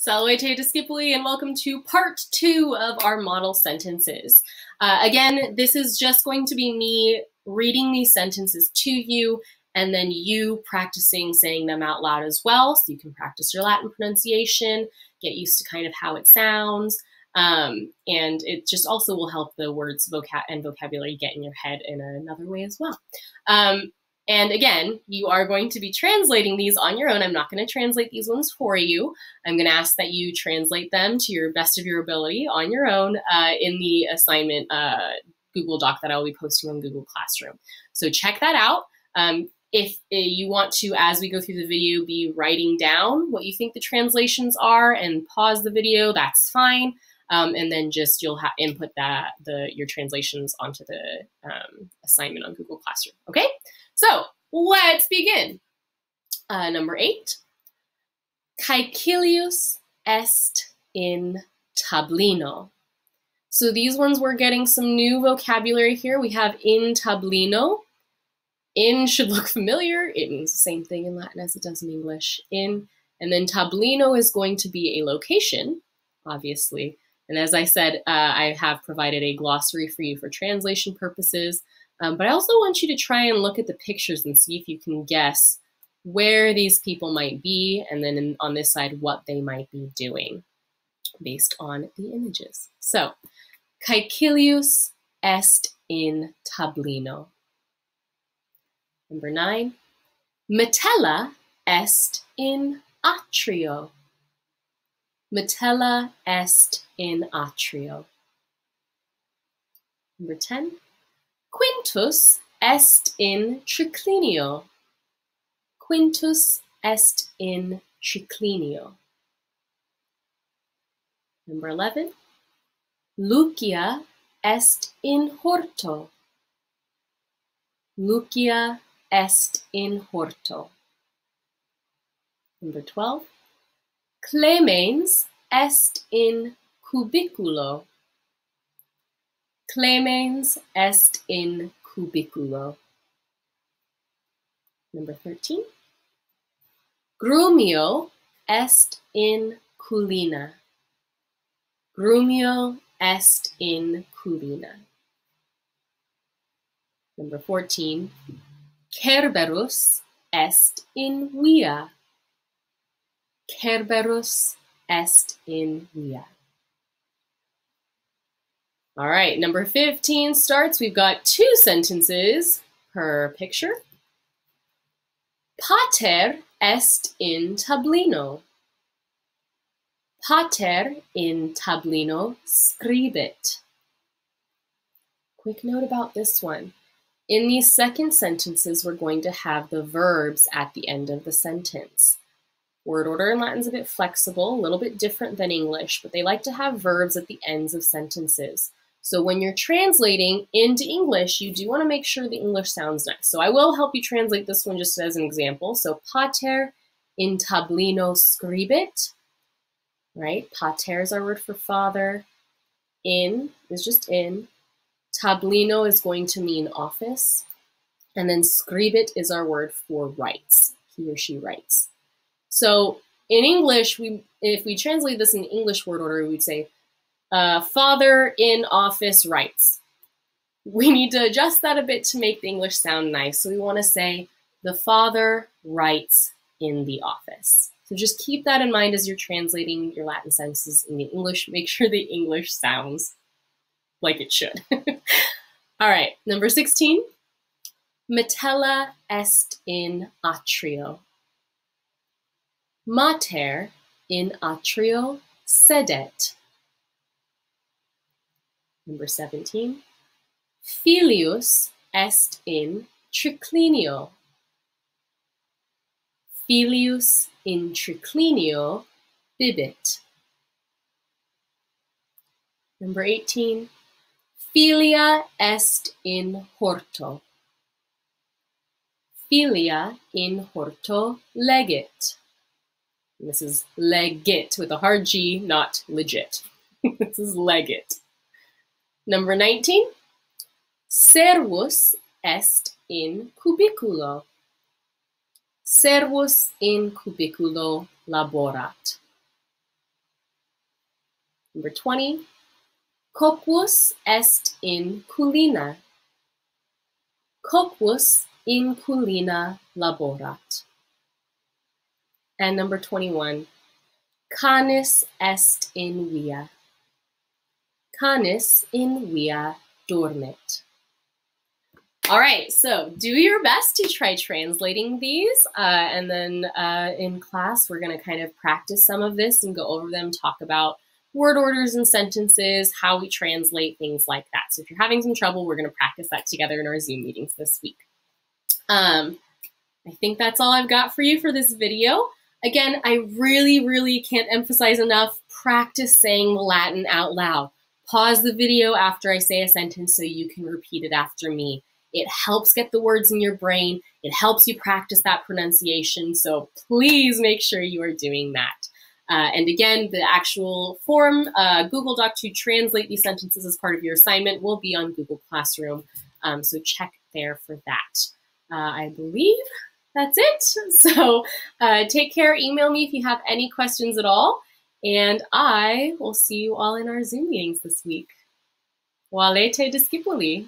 Salve discipuli, and welcome to part 2 of our model sentences. Again, this is just going to be me reading these sentences to you and then you practicing saying them out loud as well, so you can practice your Latin pronunciation, get used to kind of how it sounds, and it just also will help the words and vocabulary get in your head in another way as well. And again, you are going to be translating these on your own. I'm not going to translate these ones for you. I'm going to ask that you translate them to your best of your ability on your own in the assignment Google Doc that I'll be posting on Google Classroom. So check that out. If you want to, as we go through the video, be writing down what you think the translations are and pause the video, that's fine. And then just you'll input your translations onto the assignment on Google Classroom. Okay? So let's begin. Number 8. Caecilius est in tablino. So these ones, we're getting some new vocabulary here. We have in tablino. In should look familiar. It means the same thing in Latin as it does in English. In, and then tablino is going to be a location, obviously. And as I said, I have provided a glossary for you for translation purposes. But I also want you to try and look at the pictures and see if you can guess where these people might be, and then on this side, what they might be doing based on the images. So, Caecilius est in tablino. Number 9, Metella est in atrio. Metella est in atrio. Number 10, Quintus est in triclinio. Quintus est in triclinio. Number 11, Lucia est in horto. Lucia est in horto. Number 12, Clemens est in cubiculo. Clemens est in cubiculo. Number 13, Grumio est in culina. Grumio est in culina. Number 14, Cerberus est in via. Cerberus est in via. All right, number 15 starts. We've got 2 sentences per picture. Pater est in tablino. Pater in tablino scribit. Quick note about this one. In these second sentences, we're going to have the verbs at the end of the sentence. Word order in Latin is a bit flexible, a little bit different than English, but they like to have verbs at the ends of sentences. So when you're translating into English, you do want to make sure the English sounds nice. So I will help you translate this one just as an example. So pater in tablino scribit, right? Pater is our word for father. In is just in. Tablino is going to mean office. And then scribit is our word for writes. He or she writes. So in English, if we translate this in English word order, we'd say, father in office writes. We need to adjust that a bit to make the English sound nice. So we want to say, the father writes in the office. So just keep that in mind as you're translating your Latin sentences in the English. Make sure the English sounds like it should. All right, number 16. Metella est in atrio. Mater in atrio sedet. Number 17, Filius est in triclinio. Filius in triclinio bibit. Number 18, Filia est in horto. Filia in horto legit. And this is legit with a hard G, not legit. This is legit. Number 19, Servus est in cubiculo. Servus in cubiculo laborat. Number 20, quoquus est in culina. Quoquus in culina laborat. And number 21, canis est in via. Canis in via dormit. All right, so do your best to try translating these, and then in class we're going to kind of practice some of this and go over them, talk about word orders and sentences, how we translate, things like that. So if you're having some trouble, we're going to practice that together in our Zoom meetings this week. I think that's all I've got for you for this video. Again, I really can't emphasize enough, practice saying Latin out loud. Pause the video after I say a sentence so you can repeat it after me. It helps get the words in your brain. It helps you practice that pronunciation. So please make sure you are doing that. And again, the actual form, Google Doc to translate these sentences as part of your assignment will be on Google Classroom. So check there for that. I believe that's it. So take care. Email me if you have any questions at all. And I will see you all in our Zoom meetings this week. Walete discipuli.